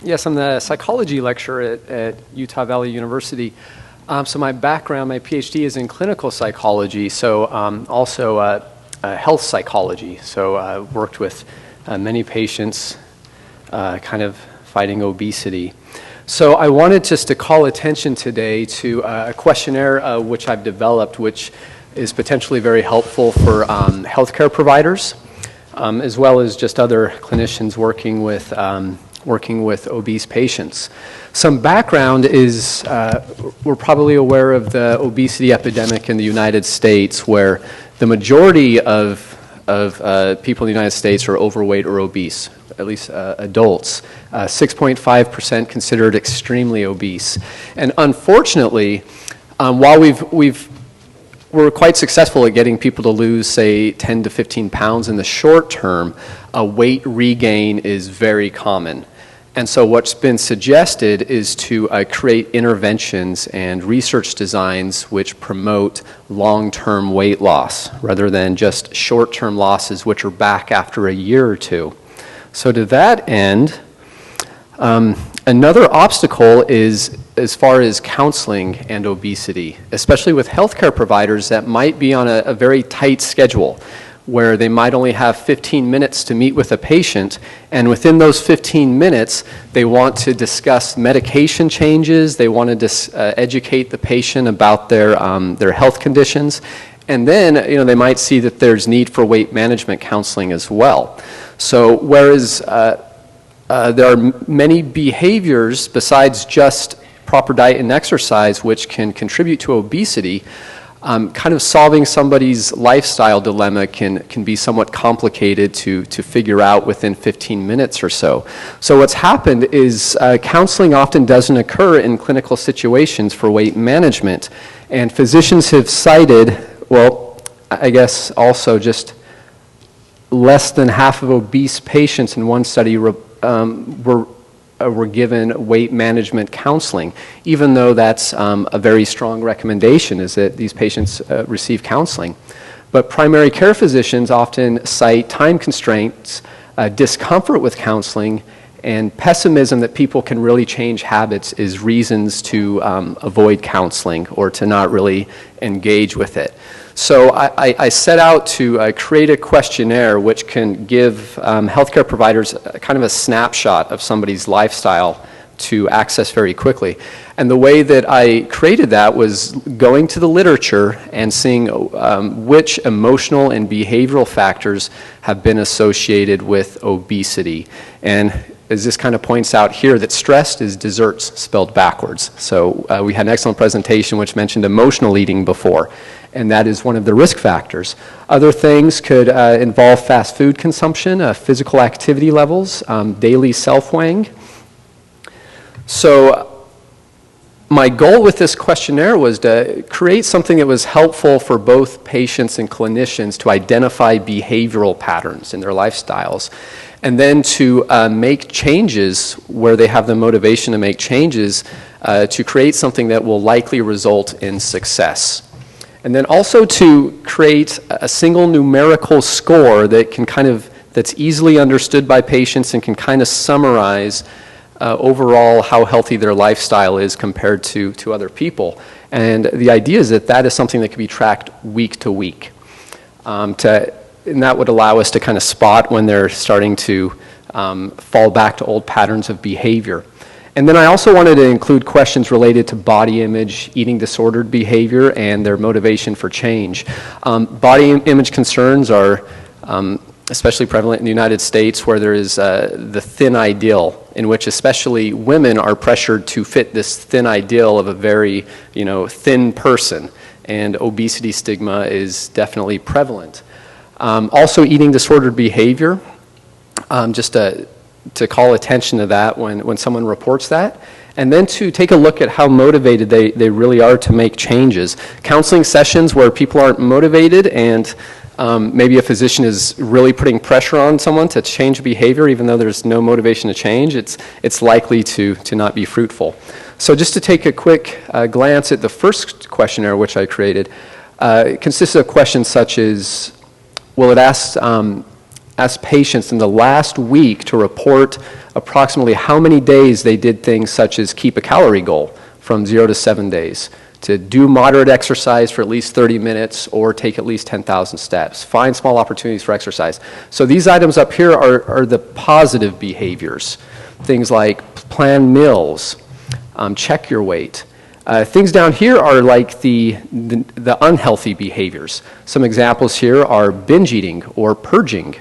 Yes, I'm the psychology lecturer at Utah Valley University. So my background, my PhD is in clinical psychology, so also health psychology. So worked with many patients kind of fighting obesity. So I wanted just to call attention today to a questionnaire which I've developed, which is potentially very helpful for healthcare providers, as well as just other clinicians working with obese patients. Some background is we're probably aware of the obesity epidemic in the United States, where the majority of people in the United States are overweight or obese, at least adults. 6.5% considered extremely obese. And unfortunately, while we're quite successful at getting people to lose, say, 10 to 15 pounds in the short term, a weight regain is very common. And so what's been suggested is to create interventions and research designs which promote long-term weight loss rather than just short-term losses which are back after a year or two. So to that end, another obstacle is as far as counseling and obesity, especially with healthcare providers that might be on a very tight schedule, where they might only have 15 minutes to meet with a patient, and within those 15 minutes, they want to discuss medication changes, they want to educate the patient about their health conditions, and then they might see that there's need for weight management counseling as well. So whereas there are many behaviors besides just proper diet and exercise which can contribute to obesity, kind of solving somebody's lifestyle dilemma can be somewhat complicated to figure out within 15 minutes or so. So what's happened is counseling often doesn't occur in clinical situations for weight management, and physicians have cited, well, I guess also just less than half of obese patients in one study were given weight management counseling, even though that's a very strong recommendation, is that these patients receive counseling. But primary care physicians often cite time constraints, discomfort with counseling, and pessimism that people can really change habits is reasons to avoid counseling or to not really engage with it. So I set out to create a questionnaire which can give healthcare providers kind of a snapshot of somebody's lifestyle to access very quickly. And the way that I created that was going to the literature and seeing which emotional and behavioral factors have been associated with obesity. And as this kind of points out here, that stress is desserts spelled backwards. So we had an excellent presentation which mentioned emotional eating before, and that is one of the risk factors. Other things could involve fast food consumption, physical activity levels, daily self-weighing. So my goal with this questionnaire was to create something that was helpful for both patients and clinicians to identify behavioral patterns in their lifestyles, and then to make changes where they have the motivation to make changes to create something that will likely result in success. And then also to create a single numerical score that can that's easily understood by patients and can kind of summarize overall how healthy their lifestyle is compared to other people. And the idea is that is something that can be tracked week to week. And that would allow us to kind of spot when they're starting to fall back to old patterns of behavior. And then I also wanted to include questions related to body image, eating disordered behavior, and their motivation for change. Body image concerns are especially prevalent in the United States, where there is the thin ideal, in which especially women are pressured to fit this thin ideal of a very thin person, and obesity stigma is definitely prevalent. Also eating disordered behavior, just to call attention to that when someone reports that, and then to take a look at how motivated they really are to make changes. Counseling sessions where people aren't motivated and maybe a physician is really putting pressure on someone to change behavior even though there's no motivation to change, it's likely to not be fruitful. So just to take a quick glance at the first questionnaire which I created, it consists of questions such as, well, it asks asked patients in the last week to report approximately how many days they did things such as keep a calorie goal from 0 to 7 days, to do moderate exercise for at least 30 minutes or take at least 10,000 steps, find small opportunities for exercise. So these items up here are the positive behaviors, things like plan meals, check your weight. Things down here are like the unhealthy behaviors. Some examples here are binge eating or purging,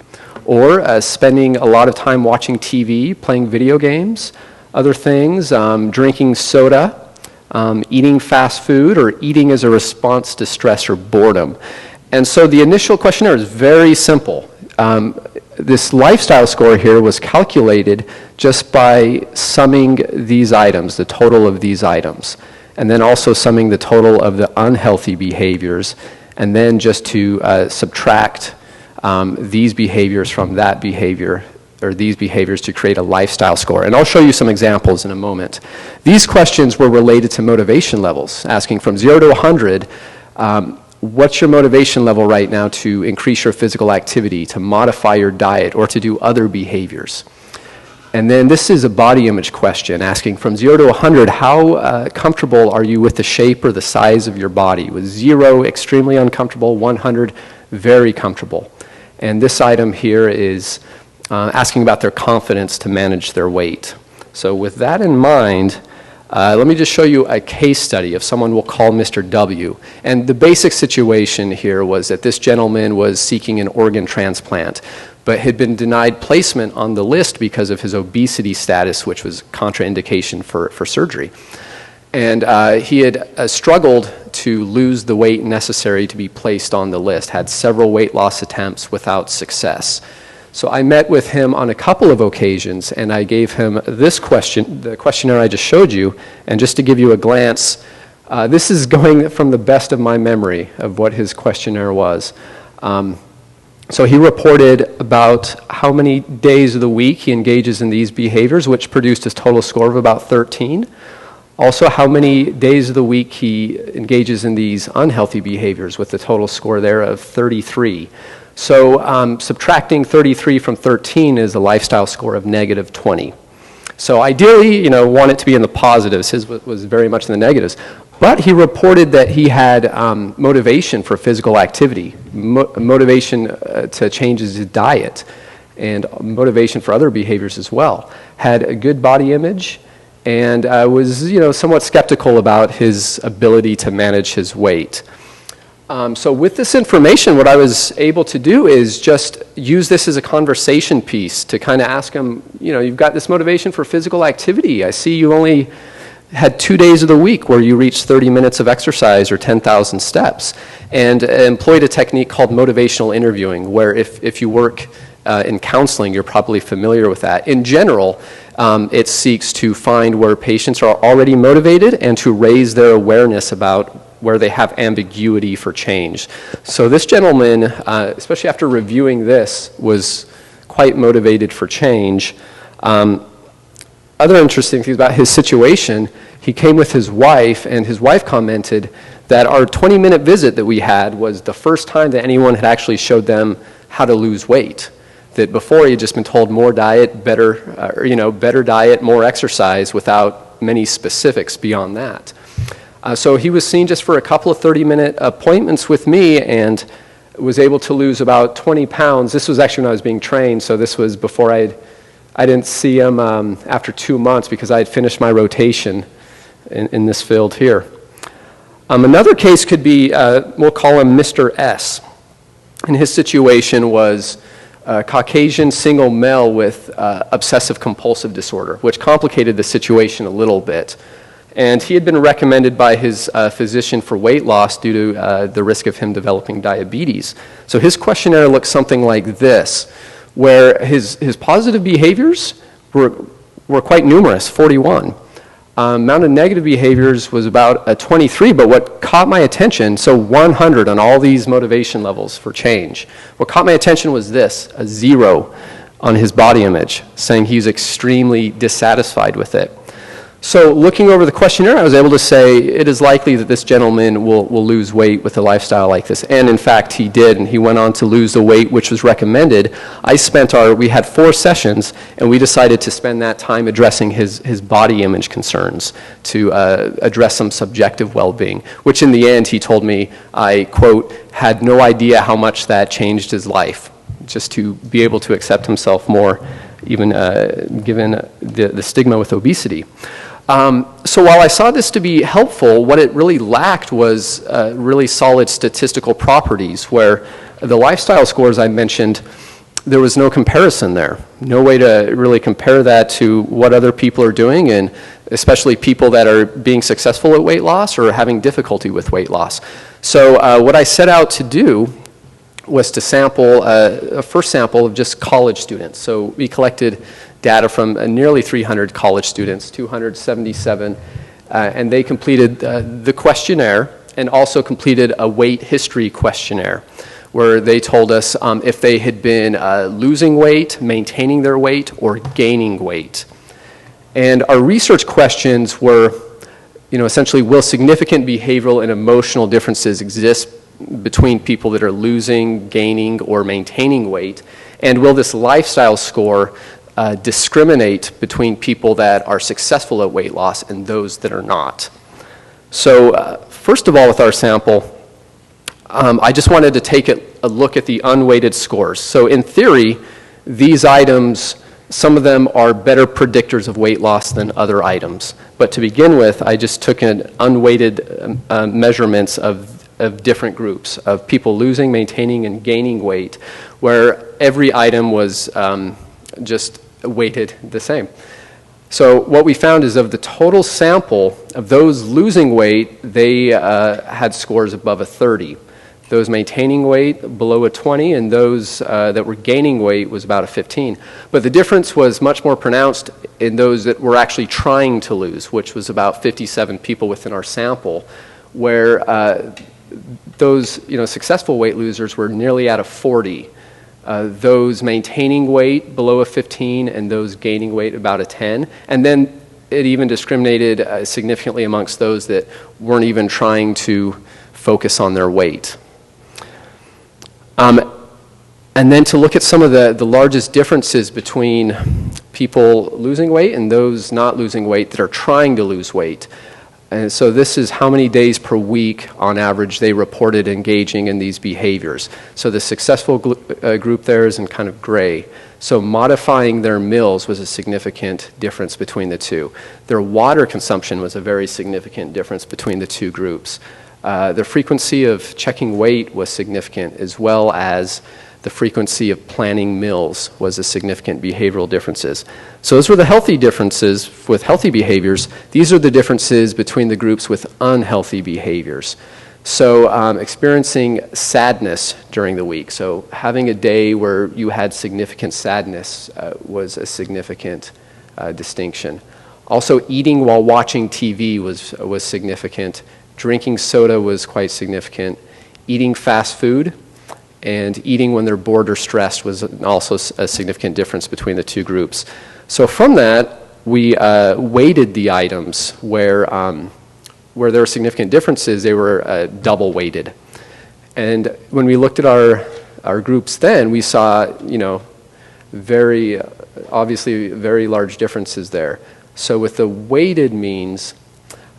or spending a lot of time watching TV, playing video games, other things, drinking soda, eating fast food, or eating as a response to stress or boredom. And so the initial questionnaire is very simple. This lifestyle score here was calculated just by summing these items, the total of these items, and then also summing the total of the unhealthy behaviors, and then just to subtract these behaviors from that behavior, or these behaviors, to create a lifestyle score. And I'll show you some examples in a moment. These questions were related to motivation levels, asking from 0 to 100, what's your motivation level right now to increase your physical activity, to modify your diet, or to do other behaviors? And then this is a body image question, asking from 0 to 100, how comfortable are you with the shape or the size of your body? With 0, extremely uncomfortable, 100, very comfortable. And this item here is asking about their confidence to manage their weight. So with that in mind, let me just show you a case study of someone we'll call Mr. W. And the basic situation here was that this gentleman was seeking an organ transplant, but had been denied placement on the list because of his obesity status, which was contraindication for surgery. And he had struggled to lose the weight necessary to be placed on the list, had several weight loss attempts without success. So I met with him on a couple of occasions, and I gave him this question, the questionnaire I just showed you, and just to give you a glance, this is going from the best of my memory of what his questionnaire was. So he reported about how many days of the week he engages in these behaviors, which produced his total score of about 13. Also, how many days of the week he engages in these unhealthy behaviors, with the total score there of 33. So subtracting 33 from 13 is a lifestyle score of negative 20. So ideally, want it to be in the positives. His was very much in the negatives. But he reported that he had motivation for physical activity, motivation to change his diet, and motivation for other behaviors as well. Had a good body image, and was somewhat skeptical about his ability to manage his weight. So with this information, what I was able to do is just use this as a conversation piece to kind of ask him, you've got this motivation for physical activity. I see you only had 2 days of the week where you reached 30 minutes of exercise or 10,000 steps, and employed a technique called motivational interviewing, where if you work in counseling, you're probably familiar with that. In general, it seeks to find where patients are already motivated and to raise their awareness about where they have ambiguity for change. So this gentleman, especially after reviewing this, was quite motivated for change. Other interesting things about his situation, he came with his wife, and his wife commented that our 20-minute visit that we had was the first time that anyone had actually showed them how to lose weight. That before he had just been told more diet, better diet, more exercise, without many specifics beyond that. So he was seen just for a couple of 30-minute appointments with me, and was able to lose about 20 pounds. This was actually when I was being trained, so this was before I didn't see him after 2 months, because I had finished my rotation in this field here. Another case could be, we'll call him Mr. S. And his situation was a Caucasian single male with obsessive compulsive disorder, which complicated the situation a little bit. And he had been recommended by his physician for weight loss due to the risk of him developing diabetes. So his questionnaire looks something like this, where his positive behaviors were quite numerous, 41. Amount of negative behaviors was about a 23, but what caught my attention, so 100 on all these motivation levels for change. What caught my attention was this, a 0 on his body image, saying he was extremely dissatisfied with it. So looking over the questionnaire, I was able to say it is likely that this gentleman will lose weight with a lifestyle like this. And in fact, he did, and he went on to lose the weight which was recommended. We had 4 sessions, and we decided to spend that time addressing his body image concerns, to address some subjective well-being, which in the end, he told me, I quote, had no idea how much that changed his life, just to be able to accept himself more, even given the stigma with obesity. So while I saw this to be helpful, what it really lacked was really solid statistical properties, where the lifestyle scores I mentioned, there was no comparison there. No way to really compare that to what other people are doing, and especially people that are being successful at weight loss or having difficulty with weight loss. So what I set out to do was to sample, a first sample of just college students. So we collected data from nearly 300 college students, 277, and they completed the questionnaire and also completed a weight history questionnaire, where they told us if they had been losing weight, maintaining their weight, or gaining weight. And our research questions were, essentially, will significant behavioral and emotional differences exist between people that are losing, gaining, or maintaining weight? And will this lifestyle score discriminate between people that are successful at weight loss and those that are not? So first of all, with our sample, I just wanted to take a look at the unweighted scores. So in theory, these items, some of them are better predictors of weight loss than other items. But to begin with, I just took an unweighted measurements of different groups of people losing, maintaining, and gaining weight, where every item was just weighted the same. So what we found is of the total sample of those losing weight, they had scores above a 30. Those maintaining weight below a 20, and those that were gaining weight was about a 15. But the difference was much more pronounced in those that were actually trying to lose, which was about 57 people within our sample, where those successful weight losers were nearly at a 40. Those maintaining weight below a 15, and those gaining weight about a 10. And then it even discriminated significantly amongst those that weren't even trying to focus on their weight. And then to look at some of the largest differences between people losing weight and those not losing weight that are trying to lose weight. And so this is how many days per week, on average, they reported engaging in these behaviors. So the successful group there is in kind of gray. So modifying their meals was a significant difference between the two. Their water consumption was a very significant difference between the two groups. The frequency of checking weight was significant, as well as the frequency of planning meals was a significant behavioral differences. So those were the healthy differences with healthy behaviors. These are the differences between the groups with unhealthy behaviors. So experiencing sadness during the week. So having a day where you had significant sadness was a significant distinction. Also, eating while watching TV was significant. Drinking soda was quite significant. Eating fast food and eating when they're bored or stressed was also a significant difference between the two groups. So from that, we weighted the items where there were significant differences. They were double weighted. And when we looked at our groups then, we saw, obviously very large differences there. So with the weighted means,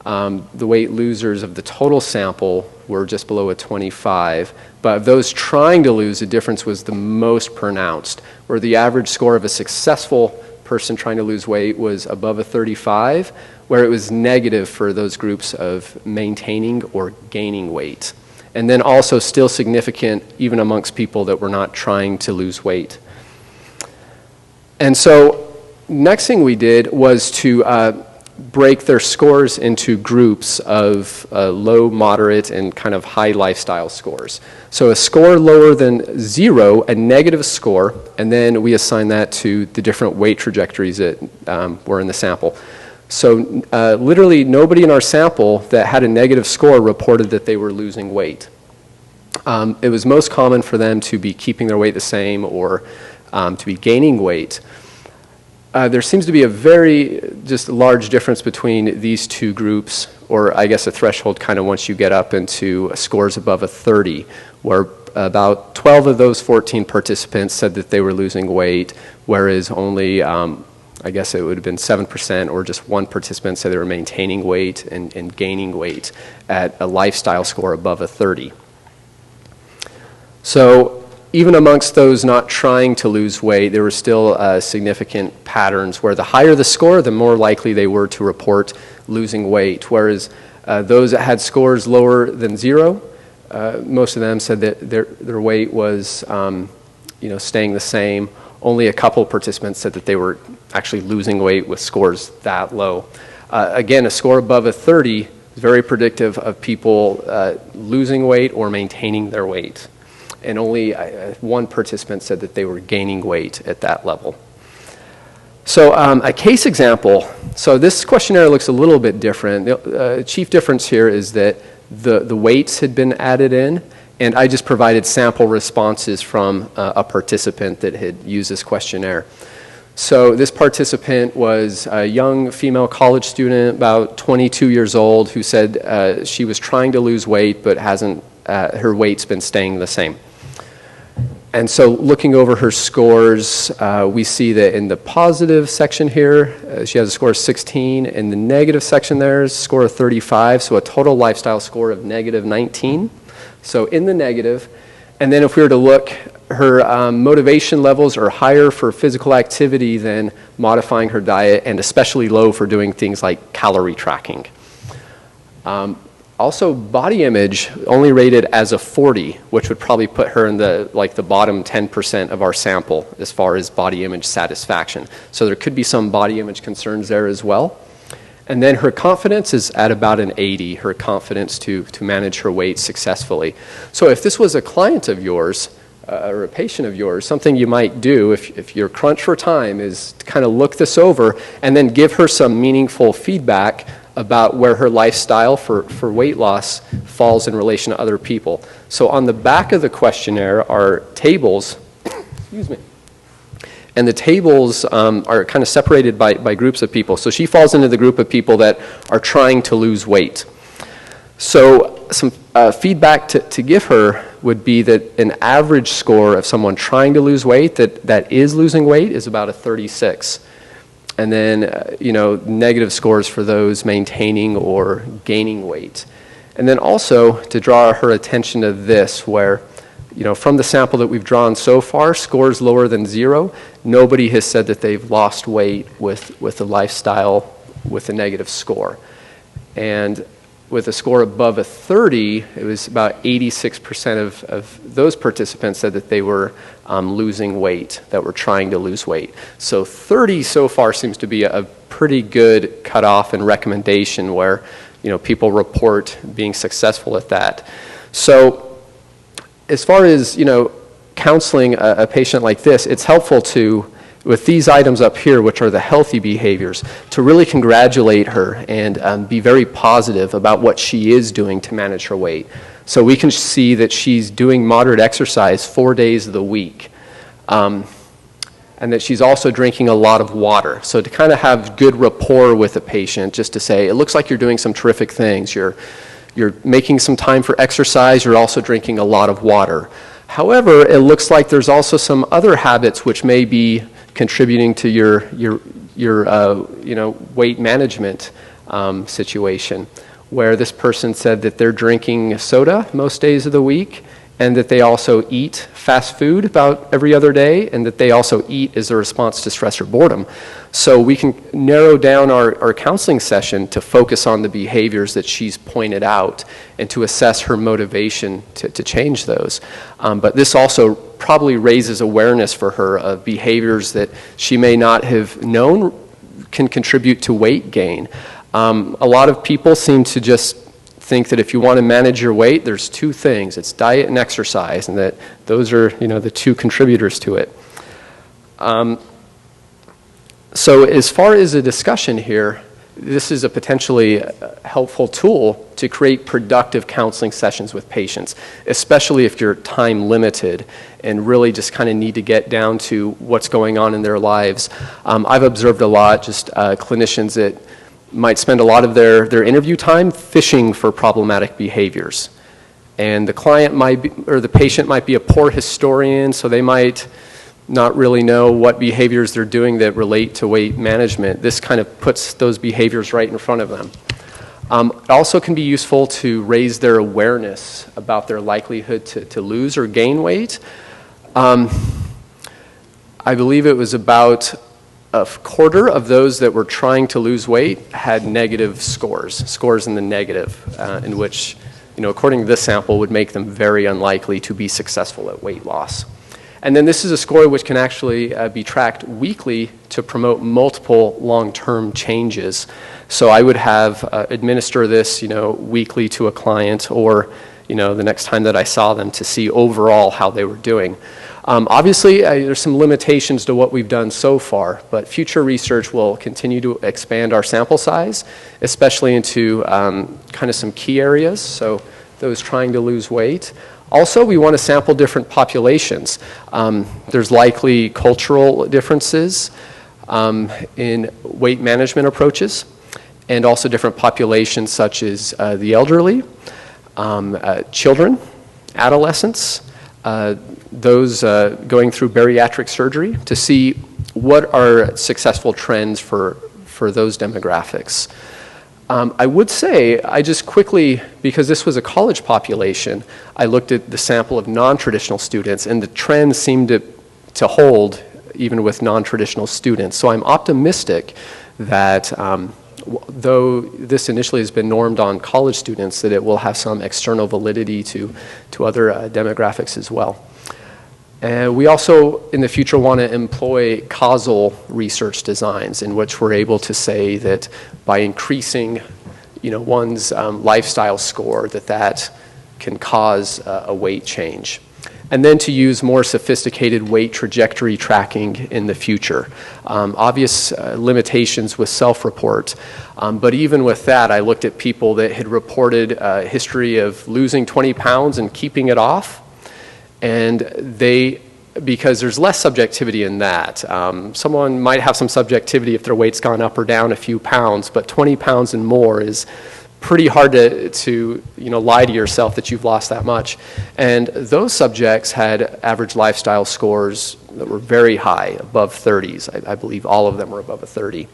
the weight losers of the total sample were just below a 25, but of those trying to lose, the difference was the most pronounced, where the average score of a successful person trying to lose weight was above a 35, where it was negative for those groups of maintaining or gaining weight. And then also still significant even amongst people that were not trying to lose weight. And so next thing we did was to break their scores into groups of low, moderate, and kind of high lifestyle scores. So a score lower than 0, a negative score, and then we assign that to the different weight trajectories that were in the sample. So literally nobody in our sample that had a negative score reported that they were losing weight. It was most common for them to be keeping their weight the same or to be gaining weight. There seems to be a very just a large difference between these two groups, or I guess a threshold kind of once you get up into scores above a 30, where about 12 of those 14 participants said that they were losing weight, whereas only, I guess it would have been 7% or just one participant said they were maintaining weight and gaining weight at a lifestyle score above a 30. So even amongst those not trying to lose weight, there were still significant patterns where the higher the score, the more likely they were to report losing weight, whereas those that had scores lower than 0, most of them said that their weight was staying the same. Only a couple participants said that they were actually losing weight with scores that low. Again, a score above a 30 is very predictive of people losing weight or maintaining their weight. And only one participant said that they were gaining weight at that level. So a case example, so this questionnaire looks a little bit different. The chief difference here is that the weights had been added in, and I just provided sample responses from a participant that had used this questionnaire. So this participant was a young female college student, about 22 years old, who said she was trying to lose weight, but her weight's been staying the same. And so looking over her scores, we see that in the positive section here, she has a score of 16. In the negative section there is a score of 35, so a total lifestyle score of negative 19. So in the negative. And then if we were to look, her motivation levels are higher for physical activity than modifying her diet, and especially low for doing things like calorie tracking. Also, body image only rated as a 40, which would probably put her in the bottom 10% of our sample as far as body image satisfaction. So there could be some body image concerns there as well. And then her confidence is at about an 80, her confidence to manage her weight successfully. So if this was a client of yours, or a patient of yours, something you might do if you're crunched for time is to kind of look this over and then give her some meaningful feedback about where her lifestyle for weight loss falls in relation to other people. So on the back of the questionnaire are tables, excuse me, and the tables are kind of separated by groups of people. So she falls into the group of people that are trying to lose weight. So some feedback to give her would be that an average score of someone trying to lose weight that is losing weight is about a 36. And then, negative scores for those maintaining or gaining weight. And then also to draw her attention to this, where, from the sample that we've drawn so far, scores lower than 0, nobody has said that they've lost weight with a lifestyle with a negative score. And with a score above a 30, it was about 86% of those participants said that they were losing weight, that were trying to lose weight. So 30 so far seems to be a pretty good cutoff and recommendation where people report being successful at that. So as far as counseling a patient like this, it's helpful to, with these items up here, which are the healthy behaviors, to really congratulate her and be very positive about what she is doing to manage her weight. So we can see that she's doing moderate exercise 4 days of the week, and that she's also drinking a lot of water. So to kind of have good rapport with a patient, just to say, it looks like you're doing some terrific things. You're making some time for exercise. You're also drinking a lot of water. However, it looks like there's also some other habits which may be contributing to your weight management situation, where this person said that they're drinking soda most days of the week, and that they also eat fast food about every other day, and that they also eat as a response to stress or boredom. So we can narrow down our counseling session to focus on the behaviors that she's pointed out and to assess her motivation to change those. But this also probably raises awareness for her of behaviors that she may not have known can contribute to weight gain. A lot of people seem to just think that if you want to manage your weight, there's two things. It's diet and exercise, and that those are the two contributors to it. So as far as a discussion here, this is a potentially helpful tool to create productive counseling sessions with patients, especially if you're time limited and really just kind of need to get down to what's going on in their lives. I've observed a lot, just clinicians that might spend a lot of their interview time fishing for problematic behaviors. And the client might be, or the patient might be a poor historian, so they might not really know what behaviors they're doing that relate to weight management. This kind of puts those behaviors right in front of them. It also can be useful to raise their awareness about their likelihood to lose or gain weight. I believe it was about a quarter of those that were trying to lose weight had negative scores in the negative, in which, according to this sample, would make them very unlikely to be successful at weight loss. And then this is a score which can actually be tracked weekly to promote multiple long-term changes. So I would have administer this, weekly to a client, or, the next time that I saw them, to see overall how they were doing. Obviously, there's some limitations to what we've done so far, but future research will continue to expand our sample size, especially into kind of some key areas, so those trying to lose weight. Also, we want to sample different populations. There's likely cultural differences in weight management approaches, and also different populations such as the elderly, children, adolescents, those going through bariatric surgery, to see what are successful trends for those demographics. I would say, I just quickly, because this was a college population, I looked at the sample of non-traditional students, and the trends seemed to hold even with non-traditional students. So I'm optimistic that though this initially has been normed on college students, that it will have some external validity to other demographics as well. And we also, in the future, want to employ causal research designs in which we're able to say that by increasing, one's lifestyle score, that can cause a weight change. And then to use more sophisticated weight trajectory tracking in the future. Obvious limitations with self-report, but even with that, I looked at people that had reported a history of losing 20 pounds and keeping it off. And because there's less subjectivity in that. Someone might have some subjectivity if their weight's gone up or down a few pounds, but 20 pounds and more is pretty hard to lie to yourself that you've lost that much. And those subjects had average lifestyle scores that were very high, above 30s. I believe all of them were above a 30.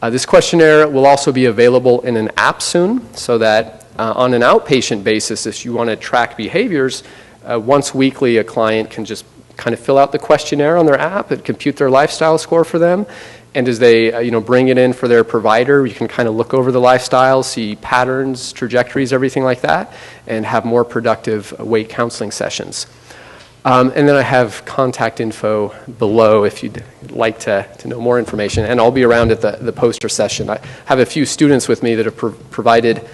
This questionnaire will also be available in an app soon, so that on an outpatient basis, if you want to track behaviors, once weekly, a client can just kind of fill out the questionnaire on their app and compute their lifestyle score for them. And as they bring it in for their provider, you can kind of look over the lifestyle, see patterns, trajectories, everything like that, and have more productive weight counseling sessions. And then I have contact info below if you'd like to know more information. And I'll be around at the poster session. I have a few students with me that have provided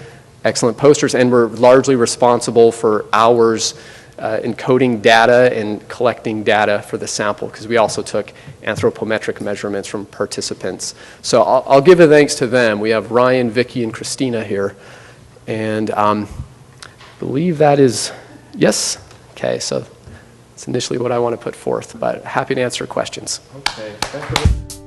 excellent posters and were largely responsible for hours encoding data and collecting data for the sample, because we also took anthropometric measurements from participants. So I'll give a thanks to them. We have Ryan, Vicky, and Christina here. And I believe that is, yes? Okay, so that's initially what I want to put forth, but happy to answer questions. Okay, thank you.